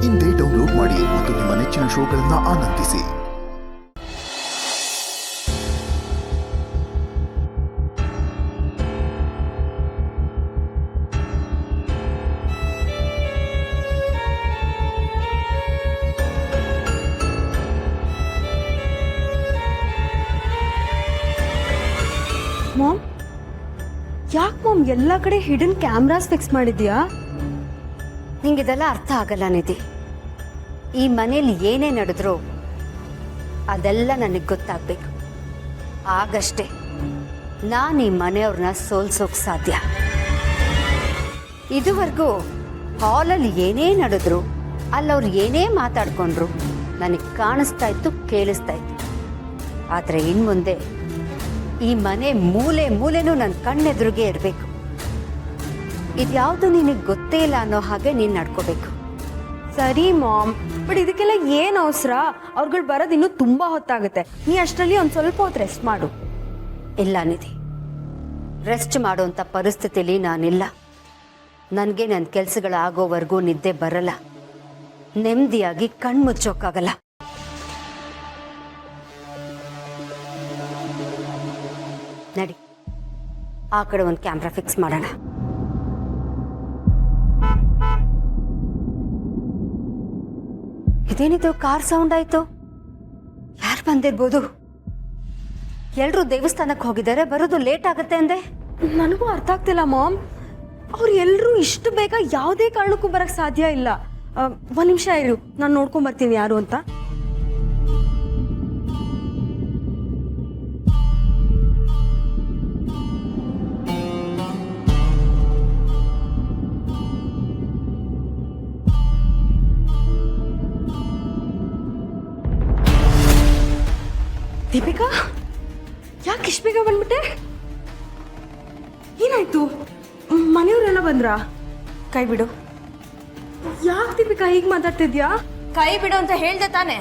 ಇಂದೇ ಡೌನ್ಲೋಡ್ ಮಾಡಿ ಮತ್ತು ನಿಮ್ಮ ನೆಚ್ಚಿನ ಶೋಗಳನ್ನು ಆನಂದಿಸಿ. ಮಾಮ್, ಯಾಕೆ ಮಾಮ್ ಎಲ್ಲ ಕಡೆ ಹಿಡನ್ ಕ್ಯಾಮ್ರಾಸ್ ಫಿಕ್ಸ್ ಮಾಡಿದ್ಯಾ? ನಿಂಗಿದೆಲ್ಲ ಅರ್ಥ ಆಗಲ್ಲ ನಿಧಿ. ಈ ಮನೇಲಿ ಏನೇ ನಡೆದ್ರೂ ಅದೆಲ್ಲ ನನಗೆ ಗೊತ್ತಾಗ್ಬೇಕು. ಆಗಷ್ಟೇ ನಾನು ಈ ಮನೆಯವ್ರನ್ನ ಸೋಲ್ಸೋಕ್ ಸಾಧ್ಯ. ಇದುವರೆಗೂ ಹಾಲಲ್ಲಿ ಏನೇ ನಡೆದ್ರು, ಅಲ್ಲವ್ರು ಏನೇ ಮಾತಾಡ್ಕೊಂಡ್ರು ನನಗೆ ಕಾಣಿಸ್ತಾ ಇತ್ತು, ಕೇಳಿಸ್ತಾ ಇತ್ತು. ಆದರೆ ಇನ್ಮುಂದೆ ಈ ಮನೆ ಮೂಲೆ ಮೂಲೆನೂ ನನ್ನ ಕಣ್ಣೆದುರಿಗೆ ಇರಬೇಕು. ಇದ್ಯಾವುದು ನಿನಗೆ ಗೊತ್ತೇ ಇಲ್ಲ ಅನ್ನೋ ಹಾಗೆ ನೀನು ನಡ್ಕೋಬೇಕು. ಸರಿ ಮಾಮ್, ಬಟ್ ಇದಕ್ಕೆಲ್ಲ ಏನು ಅವಸರ? ಅವ್ರುಗಳು ಬರೋದು ಇನ್ನೂ ತುಂಬಾ ಹೊತ್ತಾಗುತ್ತೆ. ನೀ ಅಷ್ಟರಲ್ಲಿ ಒಂದು ಸ್ವಲ್ಪ ಹೊತ್ತು ರೆಸ್ಟ್ ಮಾಡು. ಇಲ್ಲ ನಿಧಿ, ರೆಸ್ಟ್ ಮಾಡುವಂಥ ಪರಿಸ್ಥಿತಿಲಿ ನಾನಿಲ್ಲ. ನನಗೆ ನನ್ನ ಕೆಲಸಗಳಾಗೋವರೆಗೂ ನಿದ್ದೆ ಬರಲ್ಲ. ನೆಮ್ಮದಿಯಾಗಿ ಕಣ್ಮುಚ್ಚೋಕ್ಕಾಗಲ್ಲ. ನಡಿ, ಆ ಕಡೆ ಒಂದು ಕ್ಯಾಮ್ರಾ ಫಿಕ್ಸ್ ಮಾಡೋಣ. ಇದೇನಿದು ಕಾರ್ ಸೌಂಡ್ ಆಯ್ತು? ಯಾರು ಬಂದಿರ್ಬೋದು? ಎಲ್ರೂ ದೇವಸ್ಥಾನಕ್ಕೆ ಹೋಗಿದ್ದಾರೆ, ಬರೋದು ಲೇಟ್ ಆಗುತ್ತೆ ಅಂದೆ. ನನಗೂ ಅರ್ಥ ಆಗ್ತಿಲ್ಲ ಮಾಮ್. ಅವ್ರು ಎಲ್ಲರೂ ಇಷ್ಟು ಬೇಗ ಯಾವುದೇ ಕಾರಣಕ್ಕೂ ಬರಕ್ ಸಾಧ್ಯ ಇಲ್ಲ. ಒಂದು ನಿಮಿಷ ಇರು, ನಾನು ನೋಡ್ಕೊಂಡ್ ಬರ್ತೀನಿ ಯಾರು ಅಂತ. ದೀಪಿಕಾ, ಯಾಕೆ ಇಷ್ಟು ಬೇಗ ಬಂದ್ಬಿಟ್ಟೆ? ಏನಾಯ್ತು? ಮನೆಯವರೆಲ್ಲ ಬಂದ್ರಾ? ಕೈ ಬಿಡು. ಯಾಕೆ ದೀಪಿಕಾ ಹೀಗೆ ಮಾತಾಡ್ತಿದ್ಯಾ? ಕೈ ಬಿಡು ಅಂತ ಹೇಳ್ದೆ ತಾನೆ.